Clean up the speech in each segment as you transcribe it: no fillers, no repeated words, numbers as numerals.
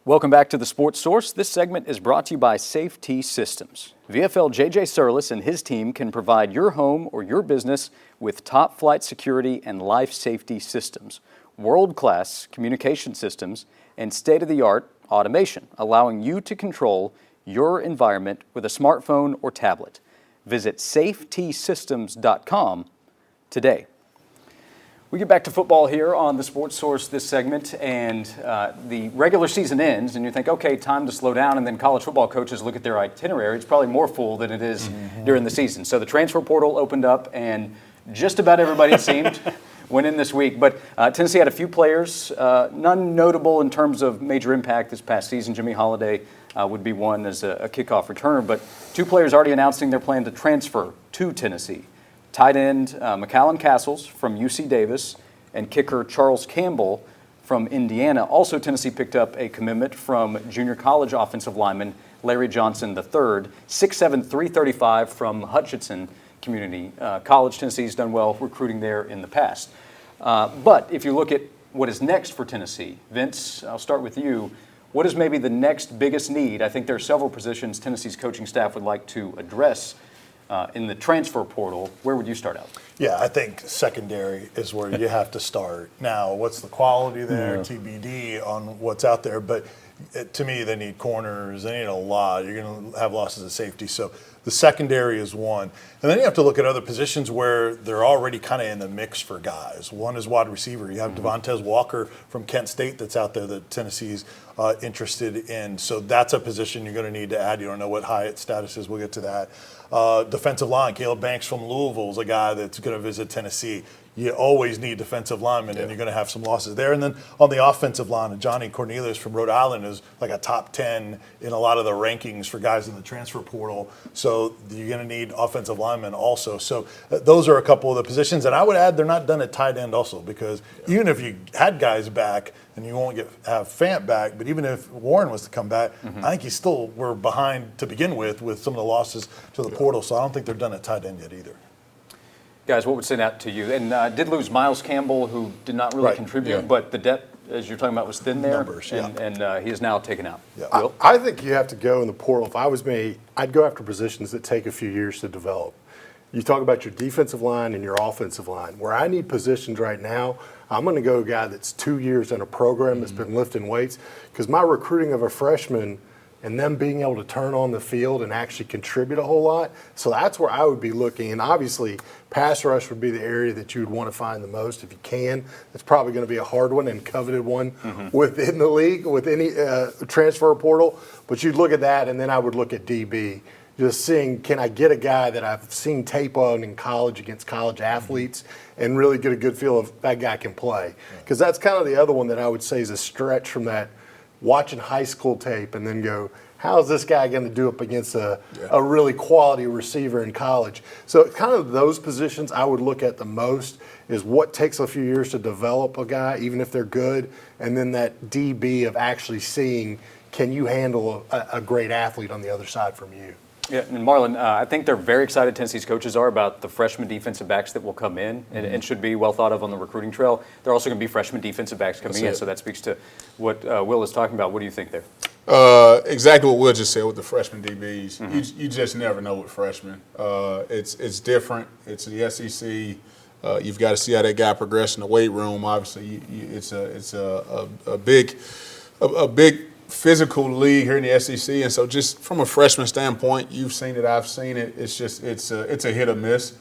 Welcome back to the Sports Source. This segment is brought to you by Safety Systems. VFL JJ Surlis and his team can provide your home or your business with top flight security and life safety systems, world-class communication systems, and state-of-the-art automation, allowing you to control your environment with a smartphone or tablet. Visit safetysystems.com today. We get back to football here on the Sports Source this segment, and the regular season ends, and you think, okay, time to slow down, and then college football coaches look at their itinerary. It's probably more full than it is during the season. So the transfer portal opened up, and just about everybody, it seemed, went in this week. But Tennessee had a few players, none notable in terms of major impact this past season. Jimmy Holiday would be one as a kickoff returner, but two players already announcing their plan to transfer to Tennessee. Tight end McCallum Castles from UC Davis and kicker Charles Campbell from Indiana. Also, Tennessee picked up a commitment from junior college offensive lineman Larry Johnson III, 6'7", 335 from Hutchinson Community College. Tennessee's done well recruiting there in the past. But if you look at what is next for Tennessee, Vince, I'll start with you. What is maybe the next biggest need? I think there are several positions Tennessee's coaching staff would like to address in the transfer portal. Where would you start out? Yeah, I think secondary is where you have to start. Now, what's the quality there? TBD on what's out there. But to me, they need corners. They need a lot. You're going to have losses of safety. So the secondary is one. And then you have to look at other positions where they're already kind of in the mix for guys. One is wide receiver. You have Devontae Walker from Kent State that's out there that Tennessee's interested in. So that's a position you're going to need to add. You don't know what Hyatt's status is. We'll get to that. Defensive line, Caleb Banks from Louisville is a guy that's going to visit Tennessee. You always need defensive linemen, and you're going to have some losses there. And then on the offensive line, Johnny Cornelius from Rhode Island is like a top 10 in a lot of the rankings for guys in the transfer portal. So you're going to need offensive linemen also. So those are a couple of the positions. And I would add they're not done at tight end also, because even if you had guys back, and you won't have Fant back, but even if Warren was to come back, I think you still were behind to begin with some of the losses to the portal. So I don't think they're done at tight end yet either. Guys, what would stand out to you? And did lose Miles Campbell, who did not really contribute, but the depth, as you're talking about, was thin there. Numbers, and he is now taken out. Yeah. I think you have to go in the portal. If I was me, I'd go after positions that take a few years to develop. You talk about your defensive line and your offensive line. Where I need positions right now, I'm going to go a guy that's 2 years in a program that's been lifting weights, because my recruiting of a freshman and them being able to turn on the field and actually contribute a whole lot. So that's where I would be looking. And obviously, pass rush would be the area that you would want to find the most if you can. It's probably going to be a hard one and coveted one within the league, with any transfer portal. But you'd look at that, and then I would look at DB. Just seeing, can I get a guy that I've seen tape on in college against college athletes and really get a good feel of that guy can play? Because that's kind of the other one that I would say is a stretch from that, watching high school tape and then go, how is this guy going to do up against a really quality receiver in college? So kind of those positions I would look at the most is what takes a few years to develop a guy, even if they're good, and then that DB of actually seeing, can you handle a great athlete on the other side from you? Yeah, and Marlon, I think they're very excited, Tennessee's coaches are, about the freshman defensive backs that will come in and should be well thought of on the recruiting trail. They're also going to be freshman defensive backs coming in, so that speaks to what Will is talking about. What do you think there? Exactly what Will just said with the freshman DBs. You just never know with freshmen. It's different. It's the SEC. You've got to see how that guy progress in the weight room. Obviously, it's a big physical league here in the SEC, and so just from a freshman standpoint, you've seen it, I've seen it. It's a hit or miss.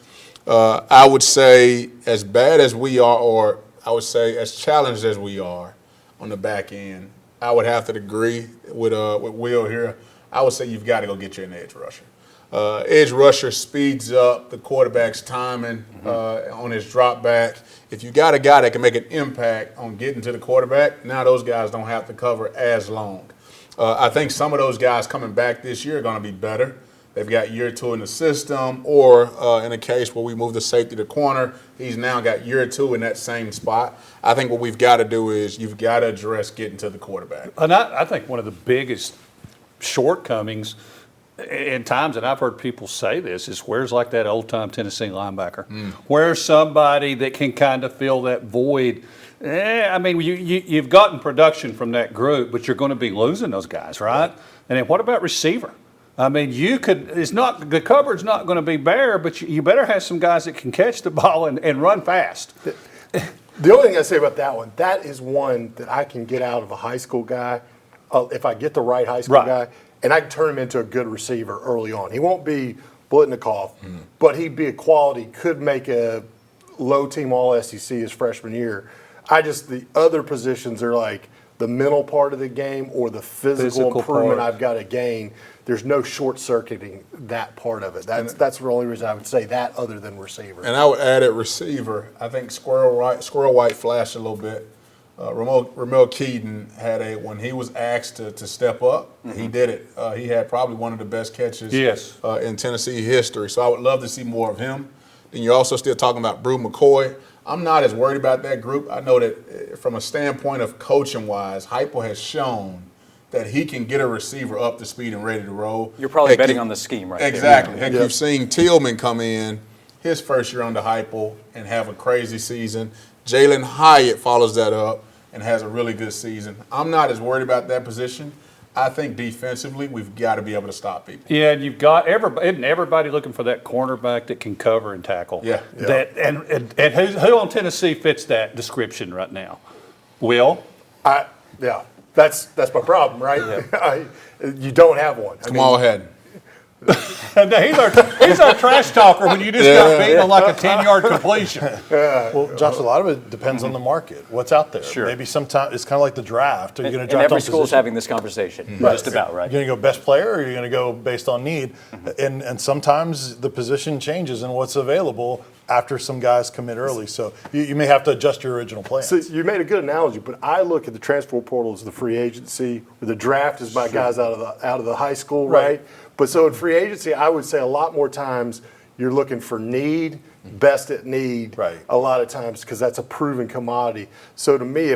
I would say as bad as we are, or I would say as challenged as we are on the back end, I would have to agree with Will here. I would say you've got to go get you an edge rusher. Edge rusher speeds up the quarterback's timing on his drop back. If you got a guy that can make an impact on getting to the quarterback, now those guys don't have to cover as long. I think some of those guys coming back this year are going to be better. They've got year 2 in the system, or in a case where we move the safety to corner, he's now got year 2 in that same spot. I think what we've got to do is you've got to address getting to the quarterback. And I think one of the biggest shortcomings in times, and I've heard people say this, is where's like that old-time Tennessee linebacker? Where's somebody that can kind of fill that void? I mean, you've gotten production from that group, but you're going to be losing those guys, right? And then what about receiver? I mean, the cupboard's not going to be bare, but you better have some guys that can catch the ball and run fast. The only thing I say about that one, that is one that I can get out of a high school guy, if I get the right high school guy, and I can turn him into a good receiver early on. He won't be Blitnikoff, but he'd be a quality, could make a low team all SEC his freshman year. The other positions are like the mental part of the game or the physical improvement I've got to gain. There's no short-circuiting that part of it. That's the only reason I would say that other than receiver. And I would add at receiver, I think Squirrel White flashed a little bit. Ramel Keaton when he was asked to step up, he did it. He had probably one of the best catches in Tennessee history. So I would love to see more of him. And you're also still talking about Brew McCoy. I'm not as worried about that group. I know that from a standpoint of coaching-wise, Heupel has shown that he can get a receiver up to speed and ready to roll. You're probably betting on the scheme right exactly. there. Heck, you've seen Tillman come in his first year under Heupel and have a crazy season. Jalen Hyatt follows that up and has a really good season. I'm not as worried about that position. I think defensively, we've got to be able to stop people. Yeah, and you've got everybody looking for that cornerback that can cover and tackle. Yeah. And who on Tennessee fits that description right now? Will? That's my problem, right? Yeah. You don't have one. Kamal Hadden. He's our trash talker when you just got beaten on like a 10-yard completion. Well, Josh, a lot of it depends on the market. What's out there? Sure. Maybe sometimes it's kind of like the draft. Are you going to draft every on school is position? having this conversation, just about, right? You're going to go best player, or you're going to go based on need, and sometimes the position changes and what's available after some guys commit early. So you may have to adjust your original plan. So you made a good analogy, but I look at the transfer portal as the free agency, or the draft is by guys out of the high school, right? But so in free agency, I would say a lot more times you're looking for need, best at need, a lot of times, because that's a proven commodity. So to me,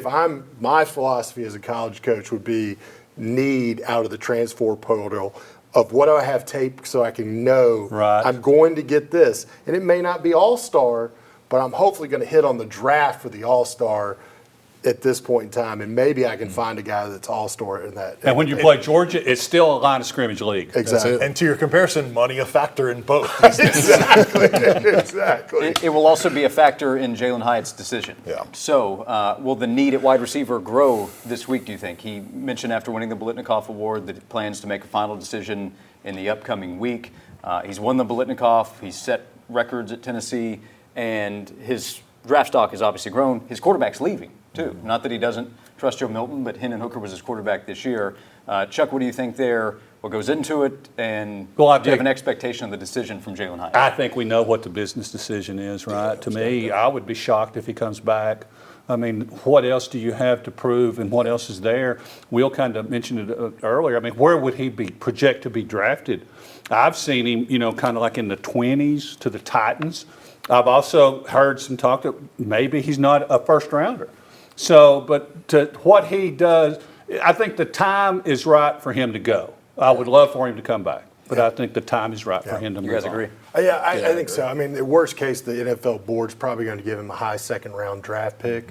my philosophy as a college coach would be need out of the transfer portal of what do I have taped so I can know I'm going to get this. And it may not be all-star, but I'm hopefully going to hit on the draft for the all-star at this point in time, and maybe I can find a guy that's all-star in that. And when you play Georgia, it's still a line of scrimmage league. Exactly. And to your comparison, money a factor in both. Exactly. It will also be a factor in Jalen Hyatt's decision. Yeah. So will the need at wide receiver grow this week, do you think? He mentioned after winning the Blitnikoff Award that he plans to make a final decision in the upcoming week. He's won the Blitnikoff. He's set records at Tennessee, and his draft stock has obviously grown. His quarterback's leaving, too. Not that he doesn't trust Joe Milton, but Hendon Hooker was his quarterback this year. Chuck, what do you think there? What goes into it? And do you have an expectation of the decision from Jalen Hyatt? I think we know what the business decision is, right? To me, I would be shocked if he comes back. I mean, what else do you have to prove, and what else is there? Will kind of mentioned it earlier. I mean, where would he project to be drafted? I've seen him, kind of like in the 20s to the Titans. I've also heard some talk that maybe he's not a first-rounder. So, but to what he does, I think the time is right for him to go. I would love for him to come back, but I think the time is right for him to move on. You guys agree? I think so. I mean, the worst case, the NFL board's probably going to give him a high second-round draft pick.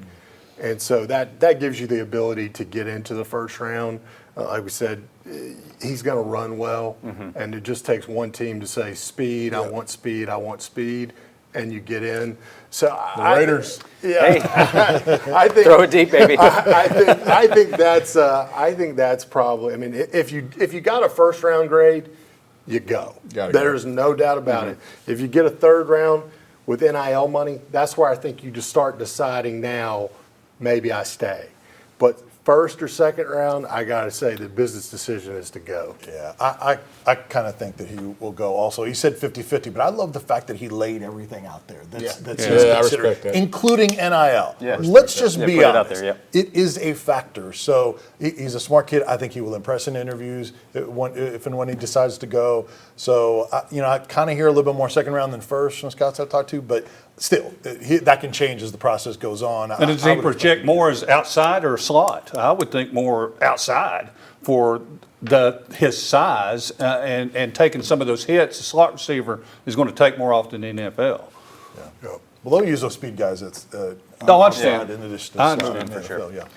And so that gives you the ability to get into the first round. Like we said, he's going to run well, and it just takes one team to say, speed, I want speed, I want speed, and you get in. So the Raiders. I think throw it deep, baby. I think that's probably. I mean, if you got a first round grade, you go. There's no doubt about it. If you get a third round with NIL money, that's where I think you just start deciding now. Maybe I stay, but first or second round, I got to say the business decision is to go. Yeah, I kind of think that he will go also. He said 50-50, but I love the fact that he laid everything out there. That's I respect that. Including NIL. Yeah. Let's just be put it out honest. there, It is a factor. So he's a smart kid. I think he will impress in interviews if and when he decides to go. So, I kind of hear a little bit more second round than first from scouts I've talked to, but still, that can change as the process goes on. And does he project more as outside or slot? I would think more outside for his size and taking some of those hits. The slot receiver is going to take more often in the NFL. Yeah. Well, they'll use those speed guys. No, I understand. In addition to I slot understand in the for sure. NFL, yeah.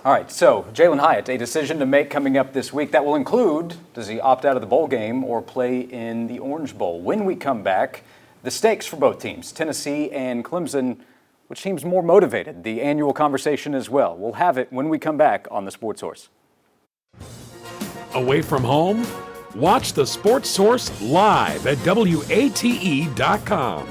All right, so Jalen Hyatt, a decision to make coming up this week that will include, does he opt out of the bowl game or play in the Orange Bowl? When we come back, the stakes for both teams, Tennessee and Clemson, which team's more motivated? The annual conversation as well. We'll have it when we come back on The Sports Source. Away from home? Watch The Sports Source live at WATE.com.